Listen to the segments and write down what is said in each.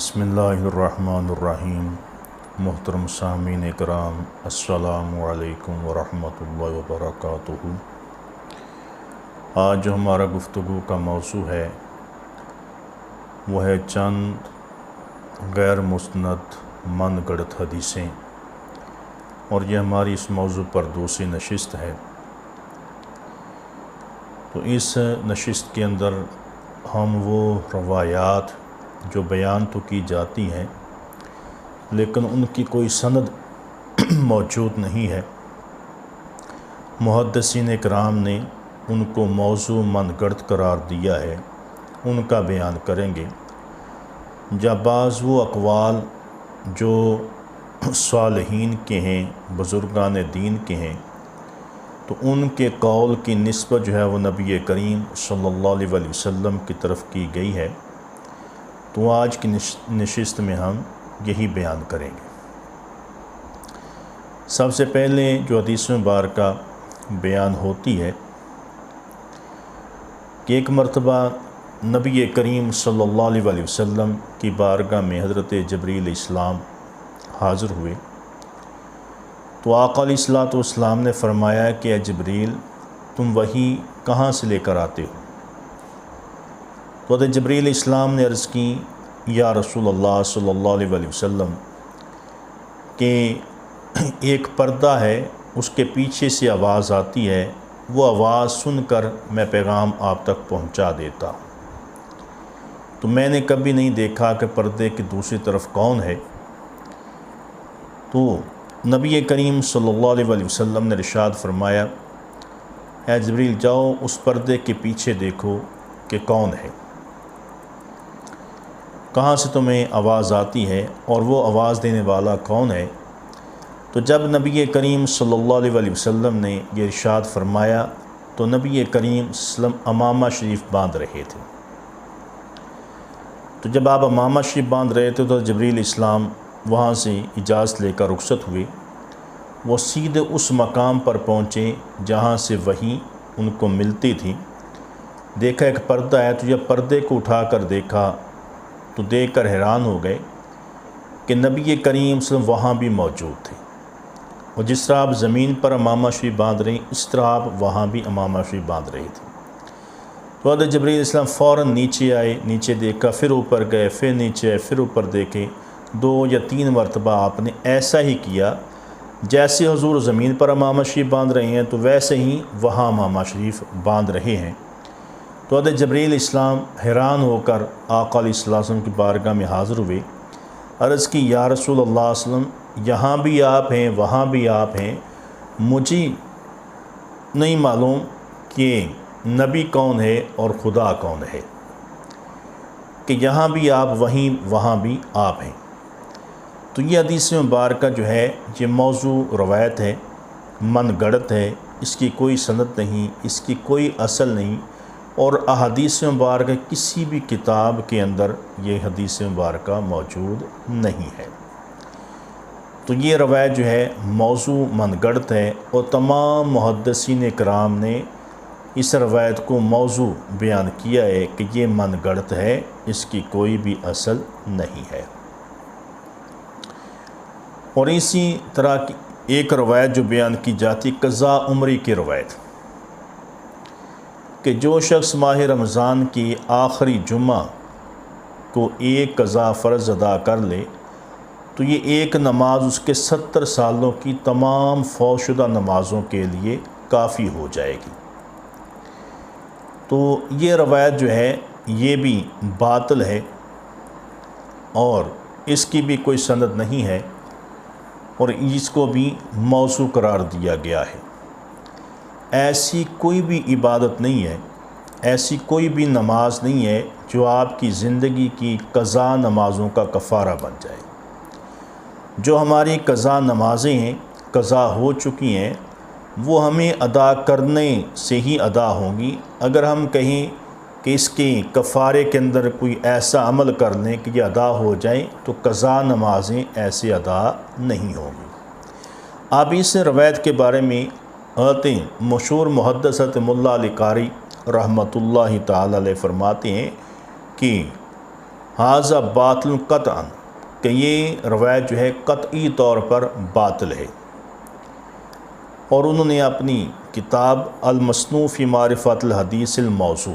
بسم اللہ الرحمن الرحیم۔ محترم سامعین کرام، السلام علیکم ورحمۃ اللہ وبرکاتہ۔ آج جو ہمارا گفتگو کا موضوع ہے وہ ہے چند غیر مستند من گڑت حدیثیں، اور یہ ہماری اس موضوع پر دوسری نشست ہے۔ تو اس نشست کے اندر ہم وہ روایات جو بیان تو کی جاتی ہیں لیکن ان کی کوئی سند موجود نہیں ہے، محدثین کرام نے ان کو موضوع من گڑت قرار دیا ہے، ان کا بیان کریں گے۔ یا بعض وہ اقوال جو صالحین کے ہیں، بزرگان دین کے ہیں، تو ان کے قول کی نسبت جو ہے وہ نبی کریم صلی اللہ علیہ وسلم کی طرف کی گئی ہے۔ تو آج کی نشست میں ہم یہی بیان کریں گے۔ سب سے پہلے جو حدیث مبارکہ بیان ہوتی ہے کہ ایک مرتبہ نبی کریم صلی اللہ علیہ وسلم کی بارگاہ میں حضرت جبریل علیہ السلام حاضر ہوئے، تو آقا علیہ الصلوۃ والسلام نے فرمایا کہ اے جبریل، تم وحی کہاں سے لے کر آتے ہو؟ تو حضرت جبریل علیہ السلام نے عرض کی، یا رسول اللہ صلی اللہ علیہ وسلم، کہ ایک پردہ ہے، اس کے پیچھے سے آواز آتی ہے، وہ آواز سن کر میں پیغام آپ تک پہنچا دیتا ہوں۔ تو میں نے کبھی نہیں دیکھا کہ پردے کی دوسری طرف کون ہے۔ تو نبی کریم صلی اللہ علیہ وسلم نے ارشاد فرمایا، اے جبریل، جاؤ اس پردے کے پیچھے دیکھو کہ کون ہے، کہاں سے تمہیں آواز آتی ہے اور وہ آواز دینے والا کون ہے۔ تو جب نبی کریم صلی اللہ علیہ وسلم نے یہ ارشاد فرمایا تو نبی کریم صلی اللہ علیہ وسلم امامہ شریف باندھ رہے تھے۔ تو جب آپ امامہ شریف باندھ رہے تھے تو جبریل علیہ السلام وہاں سے اجازت لے کر رخصت ہوئے، وہ سیدھے اس مقام پر پہنچے جہاں سے وحی ان کو ملتی تھی۔ دیکھا ایک پردہ ہے، تو جب پردے کو اٹھا کر دیکھا تو دیکھ کر حیران ہو گئے کہ نبی کریم صلی اللہ علیہ وسلم وہاں بھی موجود تھے، اور جس طرح آپ زمین پر امامہ شریف باندھ رہے ہیں اس طرح آپ وہاں بھی امامہ شریف باندھ رہے تھے۔ تو حضرت جبریل علیہ السلام فوراً نیچے آئے، نیچے دیکھا، پھر اوپر گئے، پھر نیچے آئے، پھر اوپر دیکھے۔ 2 یا 3 مرتبہ آپ نے ایسا ہی کیا، جیسے حضور زمین پر امامہ شریف باندھ رہے ہیں تو ویسے ہی وہاں امامہ شریف باندھ رہے ہیں۔ تو حضرت جبریل علیہ السلام حیران ہو کر آقا علیہ السلام کی بارگاہ میں حاضر ہوئے، عرض کی، یا رسول اللہ صلی اللہ علیہ وسلم، یہاں بھی آپ ہیں، وہاں بھی آپ ہیں، مجھے نہیں معلوم کہ نبی کون ہے اور خدا کون ہے، کہ یہاں بھی آپ وہاں بھی آپ ہیں۔ تو یہ حدیث مبارکہ جو ہے یہ موضوع روایت ہے، من گڑت ہے، اس کی کوئی سند نہیں، اس کی کوئی اصل نہیں، اور احادیث مبارکہ کسی بھی کتاب کے اندر یہ حدیث مبارکہ موجود نہیں ہے۔ تو یہ روایت جو ہے موضوع من گڑت ہے، اور تمام محدثین کرام نے اس روایت کو موضوع بیان کیا ہے کہ یہ من گڑت ہے، اس کی کوئی بھی اصل نہیں ہے۔ اور اسی طرح کی ایک روایت جو بیان کی جاتی، قضاء عمری کی روایت، کہ جو شخص ماہ رمضان کی آخری جمعہ کو ایک قضا فرض ادا کر لے تو یہ ایک نماز اس کے 70 سالوں کی تمام فوت شدہ نمازوں کے لیے کافی ہو جائے گی۔ تو یہ روایت جو ہے یہ بھی باطل ہے، اور اس کی بھی کوئی سند نہیں ہے، اور اس کو بھی موضوع قرار دیا گیا ہے۔ ایسی کوئی بھی عبادت نہیں ہے، ایسی کوئی بھی نماز نہیں ہے جو آپ کی زندگی کی قضا نمازوں کا کفارہ بن جائے۔ جو ہماری قضا نمازیں ہیں، قضا ہو چکی ہیں، وہ ہمیں ادا کرنے سے ہی ادا ہوں گی۔ اگر ہم کہیں کہ اس کے کفارے کے اندر کوئی ایسا عمل کر لیں کہ یہ ادا ہو جائیں، تو قضا نمازیں ایسے ادا نہیں ہوں گی۔ آپ اس روایت کے بارے میں مشہور محدث ملا علی قاری رحمۃ اللہ تعالی علیہ فرماتے ہیں کہ ھذا باطل قطعا، کہ یہ روایت جو ہے قطعی طور پر باطل ہے۔ اور انہوں نے اپنی کتاب المصنوع فی معرفت الحدیث الموضوع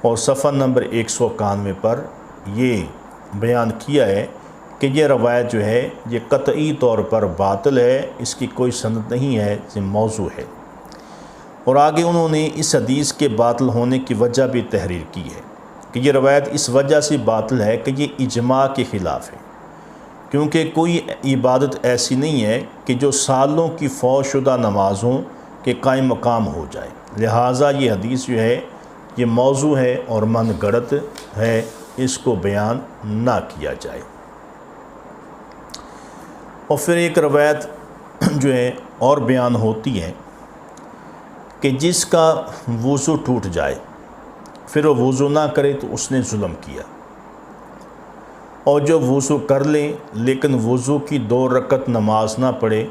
اور صفحہ نمبر 191 پر یہ بیان کیا ہے کہ یہ روایت جو ہے یہ قطعی طور پر باطل ہے، اس کی کوئی سند نہیں ہے، یہ موضوع ہے۔ اور آگے انہوں نے اس حدیث کے باطل ہونے کی وجہ بھی تحریر کی ہے کہ یہ روایت اس وجہ سے باطل ہے کہ یہ اجماع کے خلاف ہے، کیونکہ کوئی عبادت ایسی نہیں ہے کہ جو سالوں کی فوت شدہ نمازوں کے قائم مقام ہو جائے، لہٰذا یہ حدیث جو ہے یہ موضوع ہے اور من گڑت ہے، اس کو بیان نہ کیا جائے۔ اور پھر ایک روایت جو ہے اور بیان ہوتی ہے کہ جس کا وضو ٹوٹ جائے پھر وہ وضو نہ کرے تو اس نے ظلم کیا، اور جو وضو کر لے لیکن وضو کی 2 رکعت نماز نہ پڑھے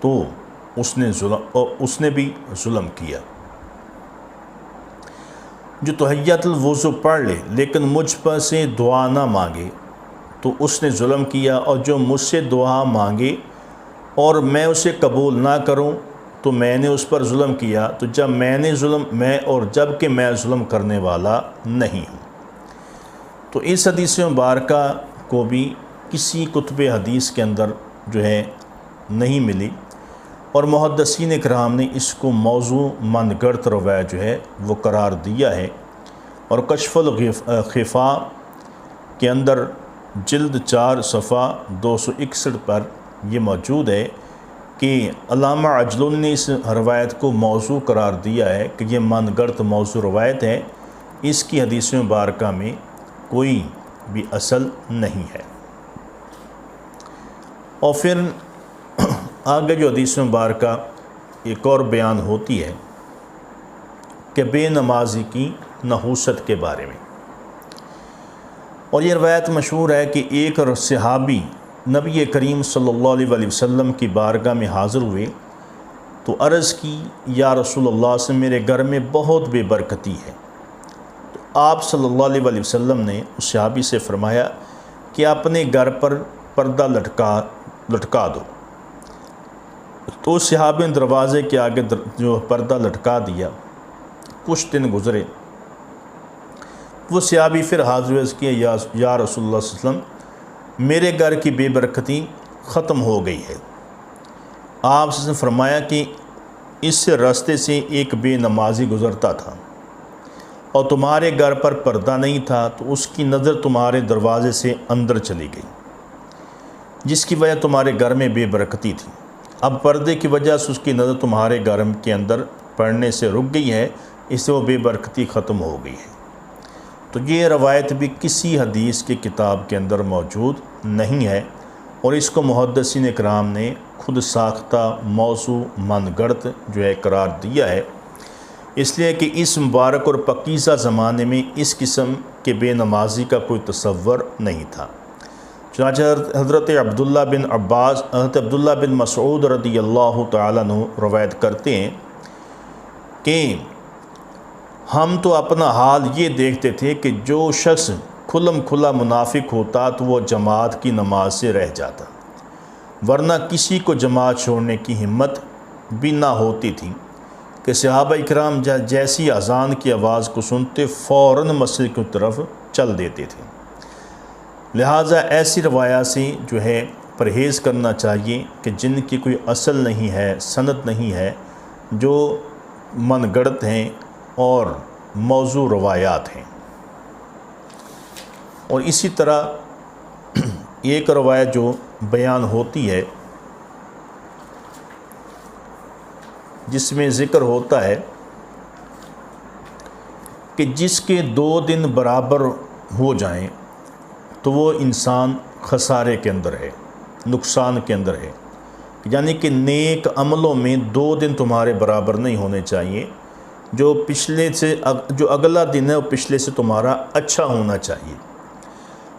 تو اس نے بھی ظلم کیا۔ جو تحیۃ الوضو پڑھ لے لیکن مجھ پر سے دعا نہ مانگے تو اس نے ظلم کیا، اور جو مجھ سے دعا مانگے اور میں اسے قبول نہ کروں تو میں نے اس پر ظلم کیا، تو جب کہ میں ظلم کرنے والا نہیں ہوں۔ تو اس حدیث مبارکہ کو بھی کسی کتب حدیث کے اندر جو ہے نہیں ملی، اور محدثین اکرام نے اس کو موضوع من گڑت روایت جو ہے وہ قرار دیا ہے۔ اور کشف الخفاء کے اندر جلد 4 صفحہ 261 پر یہ موجود ہے کہ علامہ عجلونی نے اس روایت کو موضوع قرار دیا ہے کہ یہ من گڑت موضوع روایت ہے، اس کی حدیث مبارکہ میں کوئی بھی اصل نہیں ہے۔ اور پھر آگے جو حدیث مبارکہ ایک اور بیان ہوتی ہے کہ بے نمازی کی نحوست کے بارے میں، اور یہ روایت مشہور ہے کہ ایک صحابی نبی کریم صلی اللہ علیہ وسلم کی بارگاہ میں حاضر ہوئے تو عرض کی، یا رسول اللہ سے میرے گھر میں بہت بے برکتی ہے۔ تو آپ صلی اللہ علیہ وسلم نے اس صحابی سے فرمایا کہ اپنے گھر پر پردہ لٹکا دو۔ تو اس صحابی نے دروازے کے آگے جو پردہ لٹکا دیا۔ کچھ دن گزرے، وہ صحابی پھر حاضر عرض کیا، یا رسول اللہ صلی اللہ علیہ وسلم میرے گھر کی بے برکتی ختم ہو گئی ہے۔ آپ نے فرمایا کہ اس راستے سے ایک بے نمازی گزرتا تھا اور تمہارے گھر پر پردہ نہیں تھا، تو اس کی نظر تمہارے دروازے سے اندر چلی گئی، جس کی وجہ تمہارے گھر میں بے برکتی تھی۔ اب پردے کی وجہ سے اس کی نظر تمہارے گھر کے اندر پڑنے سے رک گئی ہے، اس سے وہ بے برکتی ختم ہو گئی ہے۔ تو یہ روایت بھی کسی حدیث کی کتاب کے اندر موجود نہیں ہے، اور اس کو محدثین اکرام نے خود ساختہ موضوع من گڑت جو ہے قرار دیا ہے، اس لیے کہ اس مبارک اور پاکیزہ زمانے میں اس قسم کے بے نمازی کا کوئی تصور نہیں تھا۔ چنانچہ حضرت عبداللہ بن مسعود رضی اللہ تعالیٰ عنہ روایت کرتے ہیں کہ ہم تو اپنا حال یہ دیکھتے تھے کہ جو شخص کھلم کھلا منافق ہوتا تو وہ جماعت کی نماز سے رہ جاتا، ورنہ کسی کو جماعت چھوڑنے کی ہمت بھی نہ ہوتی تھی کہ صحابہ اکرام جیسی اذان کی آواز کو سنتے فوراً مسجد کی طرف چل دیتے تھے۔ لہٰذا ایسی روایات سے جو ہے پرہیز کرنا چاہیے کہ جن کی کوئی اصل نہیں ہے، سند نہیں ہے، جو من گڑت ہیں اور موضوع روایات ہیں۔ اور اسی طرح ایک روایت جو بیان ہوتی ہے جس میں ذکر ہوتا ہے کہ جس کے 2 دن برابر ہو جائیں تو وہ انسان خسارے کے اندر ہے، نقصان کے اندر ہے، یعنی کہ نیک عملوں میں 2 دن تمہارے برابر نہیں ہونے چاہیے، جو اگلا دن ہے وہ پچھلے سے تمہارا اچھا ہونا چاہیے۔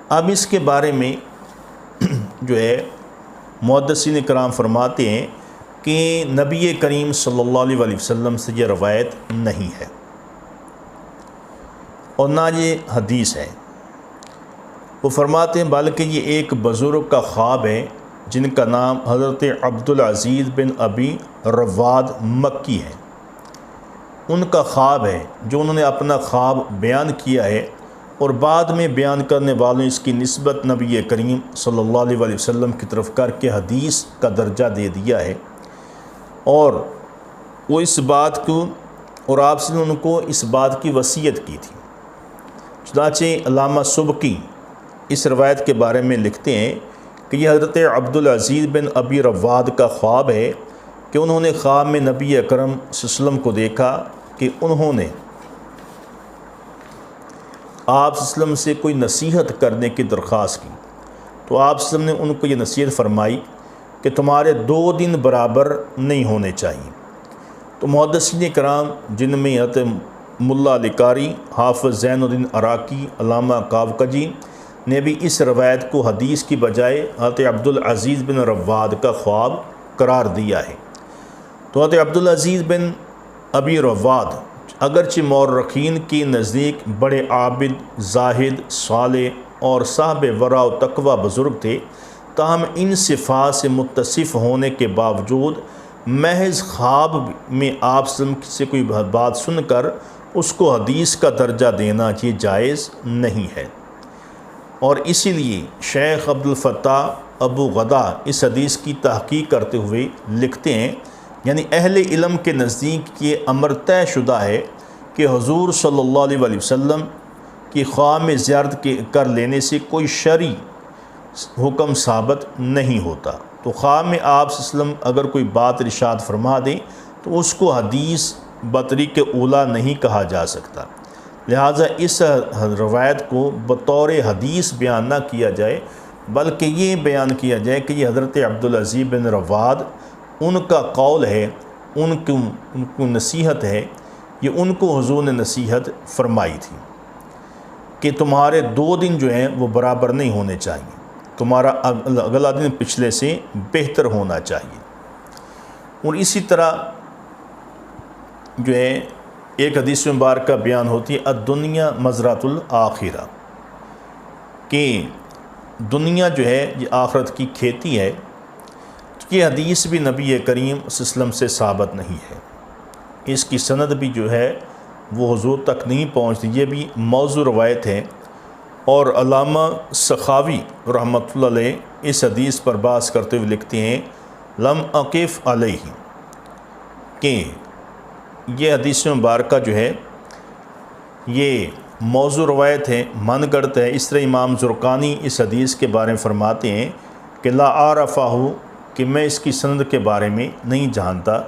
اب اس کے بارے میں جو ہے محدثین کرام فرماتے ہیں کہ نبی کریم صلی اللہ علیہ وسلم سے یہ روایت نہیں ہے اور نہ یہ حدیث ہے، وہ فرماتے ہیں بلکہ یہ ایک بزرگ کا خواب ہے جن کا نام حضرت عبدالعزیز بن ابی رواد مکی ہے، ان کا خواب ہے جو انہوں نے اپنا خواب بیان کیا ہے، اور بعد میں بیان کرنے والوں نے اس کی نسبت نبی کریم صلی اللہ علیہ وسلم کی طرف کر کے حدیث کا درجہ دے دیا ہے، اور وہ اس بات کو اور آپ سے ان کو اس بات کی وصیت کی تھی۔ چنانچہ علامہ سبکی اس روایت کے بارے میں لکھتے ہیں کہ یہ حضرت عبدالعزیز بن ابی رواد کا خواب ہے کہ انہوں نے خواب میں نبی اکرم صلی اللہ علیہ وسلم کو دیکھا کہ انہوں نے آپ صلی اللہ علیہ وسلم سے کوئی نصیحت کرنے کی درخواست کی، تو آپ صلی اللہ علیہ وسلم نے ان کو یہ نصیحت فرمائی کہ تمہارے 2 دن برابر نہیں ہونے چاہیے۔ تو محدثین کرام جن میں حضرت ملا علی قاری، حافظ زین الدین عراقی، علامہ کاوکجی نے بھی اس روایت کو حدیث کی بجائے حضرت عبدالعزیز بن رواد کا خواب قرار دیا ہے۔ تو حضرت عبدالعزیز بن ابی رواد اگرچہ مورخین کی نزدیک بڑے عابد، زاہد، صالح اور صاحب ورع و تقوی بزرگ تھے، تاہم ان صفات سے متصف ہونے کے باوجود محض خواب میں آپ سے کوئی بات سن کر اس کو حدیث کا درجہ دینا یہ جائز نہیں ہے، اور اسی لیے شیخ عبدالفتاح ابو غدا اس حدیث کی تحقیق کرتے ہوئے لکھتے ہیں، یعنی اہل علم کے نزدیک یہ امر طے شدہ ہے کہ حضور صلی اللہ علیہ وسلم کی خواب میں زیارت کر لینے سے کوئی شرعی حکم ثابت نہیں ہوتا۔ تو خواب میں آپ صلی اللہ علیہ وسلم اگر کوئی بات ارشاد فرما دیں تو اس کو حدیث بطریق اولا نہیں کہا جا سکتا، لہٰذا اس روایت کو بطور حدیث بیان نہ کیا جائے، بلکہ یہ بیان کیا جائے کہ یہ حضرت عبدالعزیز بن رواد ان کا قول ہے، ان کو نصیحت ہے، یہ ان کو حضور نے نصیحت فرمائی تھی کہ تمہارے 2 دن جو ہیں وہ برابر نہیں ہونے چاہیے، تمہارا اگلا دن پچھلے سے بہتر ہونا چاہیے۔ اور اسی طرح جو ہے ایک حدیث مبارکہ بیان ہوتی ہے الدنیا مزرعۃ الآخرہ، کہ دنیا جو ہے یہ آخرت کی کھیتی ہے۔ یہ حدیث بھی نبی کریم صلی اللہ علیہ وسلم سے ثابت نہیں ہے، اس کی سند بھی جو ہے وہ حضور تک نہیں پہنچتی، یہ بھی موضوع روایت ہے۔ اور علامہ سخاوی رحمۃ اللہ علیہ اس حدیث پر بحث کرتے ہوئے لکھتے ہیں لم اقف علیہ، کہ یہ حدیث مبارکہ جو ہے یہ موضوع روایت ہے، من گڑت ہے۔ اس طرح امام زرقانی اس حدیث کے بارے میں فرماتے ہیں کہ لا عارفہ، کہ میں اس کی سند کے بارے میں نہیں جانتا،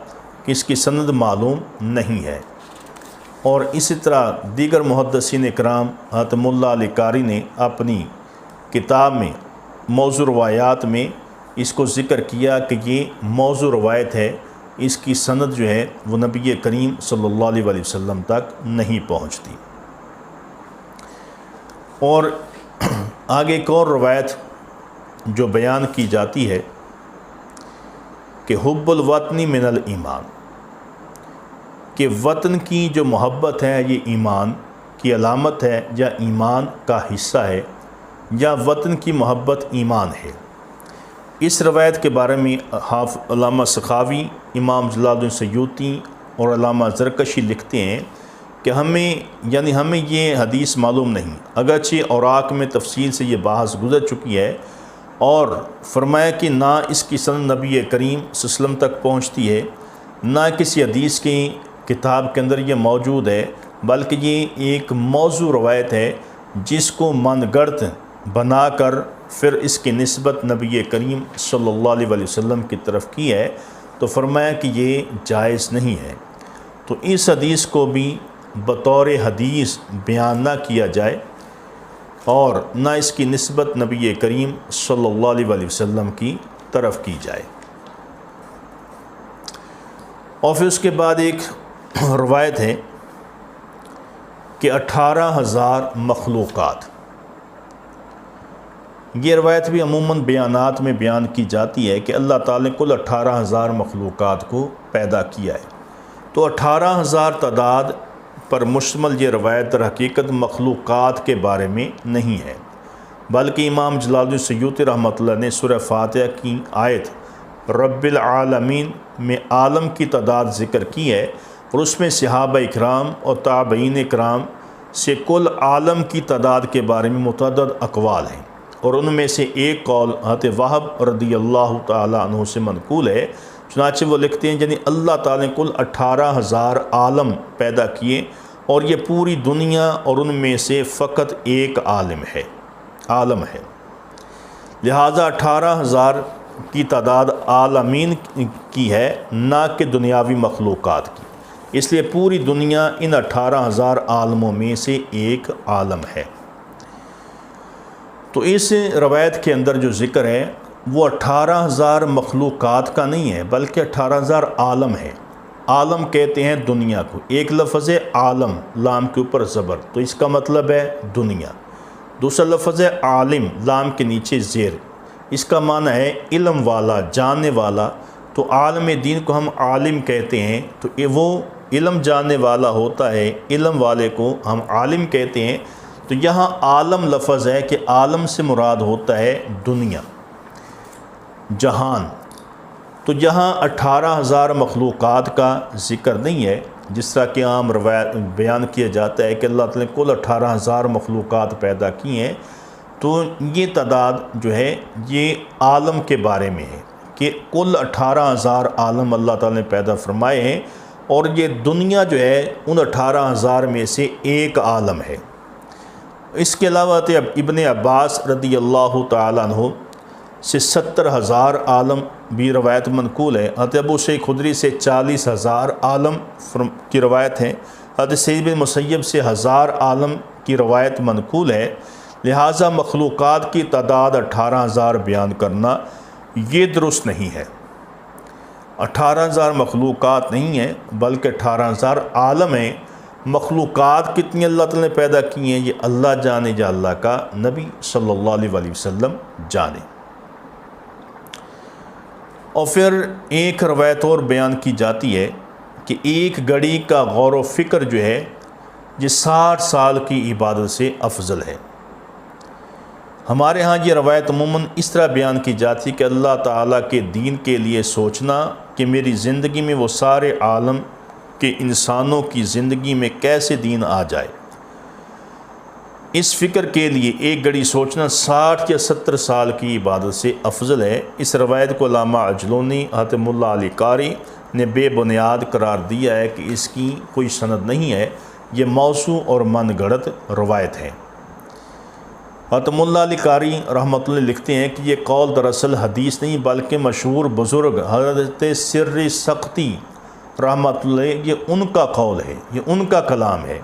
کہ اس کی سند معلوم نہیں ہے۔ اور اسی طرح دیگر محدثین اکرام حضرت ملا علی قاری نے اپنی کتاب میں موضوع روایات میں اس کو ذکر کیا کہ یہ موضوع روایت ہے، اس کی سند جو ہے وہ نبی کریم صلی اللہ علیہ وسلم تک نہیں پہنچتی۔ اور آگے ایک اور روایت جو بیان کی جاتی ہے کہ حب الوطنی من الایمان، کہ وطن کی جو محبت ہے یہ ایمان کی علامت ہے، یا ایمان کا حصہ ہے، یا وطن کی محبت ایمان ہے۔ اس روایت کے بارے میں علامہ سخاوی، امام جلال الدین سیوطی اور علامہ زرکشی لکھتے ہیں کہ ہمیں یہ حدیث معلوم نہیں، اگرچہ اوراق میں تفصیل سے یہ بحث گزر چکی ہے، اور فرمایا کہ نہ اس کی سند نبی کریم صلی اللہ علیہ وسلم تک پہنچتی ہے، نہ کسی حدیث کی کتاب کے اندر یہ موجود ہے، بلکہ یہ ایک موضوع روایت ہے جس کو من گڑت بنا کر پھر اس کی نسبت نبی کریم صلی اللہ علیہ وسلم کی طرف کی ہے۔ تو فرمایا کہ یہ جائز نہیں ہے، تو اس حدیث کو بھی بطور حدیث بیان نہ کیا جائے اور نہ اس کی نسبت نبی کریم صلی اللہ علیہ وسلم کی طرف کی جائے۔ اور پھر اس کے بعد ایک روایت ہے کہ 18,000 مخلوقات، یہ روایت بھی عموماً بیانات میں بیان کی جاتی ہے کہ اللہ تعالیٰ نے کل 18,000 مخلوقات کو پیدا کیا ہے۔ تو 18,000 تعداد پر مشتمل یہ روایت در حقیقت مخلوقات کے بارے میں نہیں ہے، بلکہ امام جلال الدین سیوطی رحمۃ اللہ نے سورہ فاتحہ کی آیت رب العالمین میں عالم کی تعداد ذکر کی ہے، اور اس میں صحابہ اکرام اور تابعین اکرام سے کل عالم کی تعداد کے بارے میں متعدد اقوال ہیں، اور ان میں سے ایک قول حضرت وہب رضی اللہ تعالیٰ عنہ سے منقول ہے۔ چنانچہ وہ لکھتے ہیں یعنی اللہ تعالیٰ نے کل 18,000 عالم پیدا کیے، اور یہ پوری دنیا اور ان میں سے فقط ایک عالم ہے، لہٰذا 18,000 کی تعداد عالمین کی ہے، نہ کہ دنیاوی مخلوقات کی، اس لیے پوری دنیا ان 18,000 عالموں میں سے ایک عالم ہے۔ تو اس روایت کے اندر جو ذکر ہے وہ 18,000 مخلوقات کا نہیں ہے، بلکہ 18,000 عالم ہے۔ عالم کہتے ہیں دنیا کو، ایک لفظ ہے عالم، لام کے اوپر زبر، تو اس کا مطلب ہے دنیا۔ دوسرا لفظ ہے عالم، لام کے نیچے زیر، اس کا معنی ہے علم والا، جاننے والا۔ تو عالم دین کو ہم عالم کہتے ہیں، تو وہ علم جاننے والا ہوتا ہے، علم والے کو ہم عالم کہتے ہیں۔ تو یہاں عالم لفظ ہے کہ عالم سے مراد ہوتا ہے دنیا، جہان۔ تو یہاں 18,000 مخلوقات کا ذکر نہیں ہے، جس طرح کہ عام روایت بیان کیا جاتا ہے کہ اللہ تعالیٰ نے کل 18,000 مخلوقات پیدا کی ہیں۔ تو یہ تعداد جو ہے یہ عالم کے بارے میں ہے کہ کل 18,000 عالم اللہ تعالیٰ نے پیدا فرمائے ہیں، اور یہ دنیا جو ہے ان 18,000 میں سے ایک عالم ہے۔ اس کے علاوہ ابن عباس رضی اللہ تعالیٰ عنہ سے 70,000 عالم بھی روایت منقول ہے۔ حضرت ابو سعید خدری سے 40,000 عالم کی روایت ہے۔ حضرت سعید بن مسیب سے 1,000 عالم کی روایت منقول ہے۔ لہٰذا مخلوقات کی تعداد 18,000 بیان کرنا یہ درست نہیں ہے۔ 18,000 مخلوقات نہیں ہیں، بلکہ 18,000 عالم ہیں۔ مخلوقات کتنی اللہ تعالیٰ نے پیدا کی ہیں یہ اللہ جانے، یا اللہ کا نبی صلی اللہ علیہ وسلم جانے۔ اور پھر ایک روایت اور بیان کی جاتی ہے کہ ایک گھڑی کا غور و فکر جو ہے یہ 60 سال کی عبادت سے افضل ہے۔ ہمارے ہاں یہ روایت عموماً اس طرح بیان کی جاتی ہے کہ اللہ تعالیٰ کے دین کے لیے سوچنا کہ میری زندگی میں وہ سارے عالم کے انسانوں کی زندگی میں کیسے دین آ جائے، اس فکر کے لیے ایک گھڑی سوچنا 60 یا 70 سال کی عبادت سے افضل ہے۔ اس روایت کو علامہ عجلونی حضرت ملا علی قاری نے بے بنیاد قرار دیا ہے کہ اس کی کوئی سند نہیں ہے، یہ موضوع اور من گھڑت روایت ہے۔ حضرت ملا علی قاری رحمۃ اللہ لکھتے ہیں کہ یہ قول دراصل حدیث نہیں بلکہ مشہور بزرگ حضرت سر سختی رحمۃ اللہ یہ ان کا قول ہے، یہ ان کا کلام ہے۔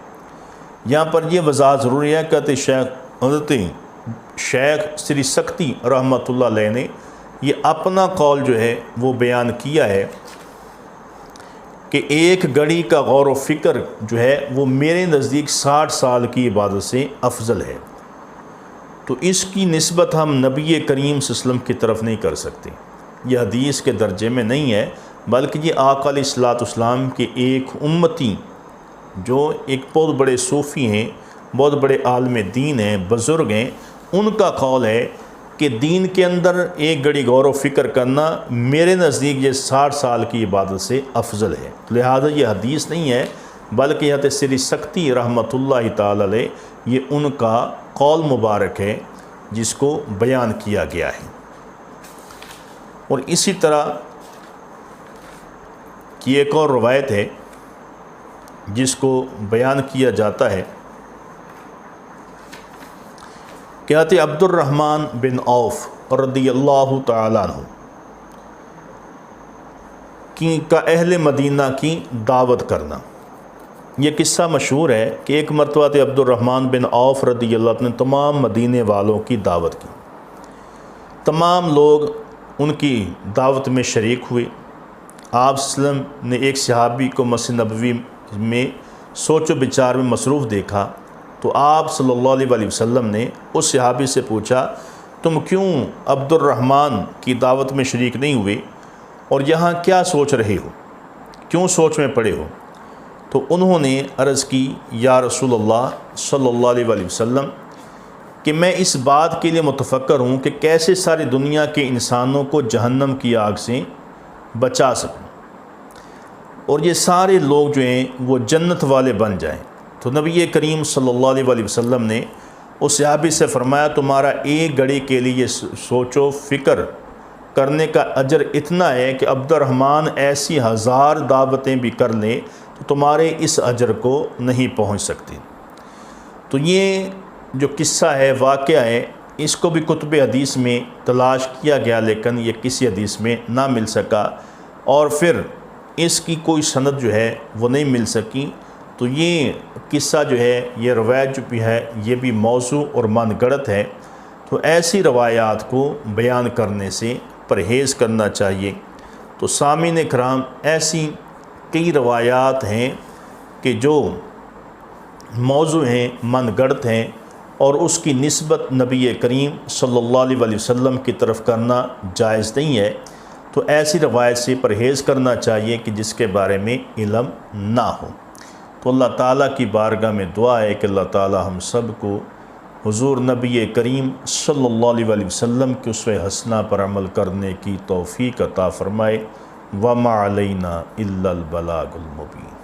یہاں پر یہ وضاحت ضروری ہے کہ حضرت شیخ سری سختی رحمۃ اللہ علیہ نے یہ اپنا قول جو ہے وہ بیان کیا ہے کہ ایک گھڑی کا غور و فکر جو ہے وہ میرے نزدیک 60 سال کی عبادت سے افضل ہے۔ تو اس کی نسبت ہم نبی کریم صلی اللہ علیہ وسلم کی طرف نہیں کر سکتے، یہ حدیث کے درجے میں نہیں ہے، بلکہ یہ آقا علیہ الصلوۃ والسلام کے ایک امتی جو ایک بہت بڑے صوفی ہیں، بہت بڑے عالم دین ہیں، بزرگ ہیں، ان کا قول ہے کہ دین کے اندر ایک گھڑی غور و فکر کرنا میرے نزدیک یہ 60 سال کی عبادت سے افضل ہے۔ لہذا یہ حدیث نہیں ہے بلکہ حضرت سری سختی رحمۃ اللہ تعالی علیہ یہ ان کا قول مبارک ہے جس کو بیان کیا گیا ہے۔ اور اسی طرح کی ایک اور روایت ہے جس کو بیان کیا جاتا ہے کہ حضرت عبد الرحمن بن عوف رضی اللہ تعالیٰ عنہ کا اہل مدینہ کی دعوت کرنا۔ یہ قصہ مشہور ہے کہ ایک مرتبہ عبد الرحمن بن عوف رضی اللہ عنہ نے تمام مدینے والوں کی دعوت کی، تمام لوگ ان کی دعوت میں شریک ہوئے۔ آپ صلی اللہ علیہ وسلم نے ایک صحابی کو مسجد نبوی میں سوچ و بچار میں مصروف دیکھا، تو آپ صلی اللہ علیہ وسلم نے اس صحابی سے پوچھا تم کیوں عبد الرحمن کی دعوت میں شریک نہیں ہوئے اور یہاں کیا سوچ رہے ہو، کیوں سوچ میں پڑے ہو؟ تو انہوں نے عرض کی یا رسول اللہ صلی اللہ علیہ وسلم کہ میں اس بات کے لیے متفکر ہوں کہ کیسے ساری دنیا کے انسانوں کو جہنم کی آگ سے بچا سکوں اور یہ سارے لوگ جو ہیں وہ جنت والے بن جائیں۔ تو نبی کریم صلی اللہ علیہ وسلم نے اس صحابی سے فرمایا تمہارا ایک گھڑی کے لیے سوچ و فکر کرنے کا اجر اتنا ہے کہ عبد الرحمن ایسی 1000 دعوتیں بھی کر لیں تو تمہارے اس اجر کو نہیں پہنچ سکتی۔ تو یہ جو قصہ ہے، واقعہ ہے، اس کو بھی کتب حدیث میں تلاش کیا گیا لیکن یہ کسی حدیث میں نہ مل سکا، اور پھر اس کی کوئی سند جو ہے وہ نہیں مل سکی۔ تو یہ قصہ جو ہے، یہ روایت جو بھی ہے، یہ بھی موضوع اور من گڑت ہے۔ تو ایسی روایات کو بیان کرنے سے پرہیز کرنا چاہیے۔ تو سامعین کرام، ایسی کئی روایات ہیں کہ جو موضوع ہیں، من گڑت ہیں، اور اس کی نسبت نبی کریم صلی اللہ علیہ وسلم کی طرف کرنا جائز نہیں ہے۔ تو ایسی روایت سے پرہیز کرنا چاہیے کہ جس کے بارے میں علم نہ ہو۔ تو اللہ تعالیٰ کی بارگاہ میں دعا ہے کہ اللہ تعالیٰ ہم سب کو حضور نبی کریم صلی اللہ علیہ وسلم کی اسوہ حسنہ پر عمل کرنے کی توفیق عطا فرمائے۔ وَمَا عَلَيْنَا إِلَّا الْبَلَاغُ الْمُبِينُ۔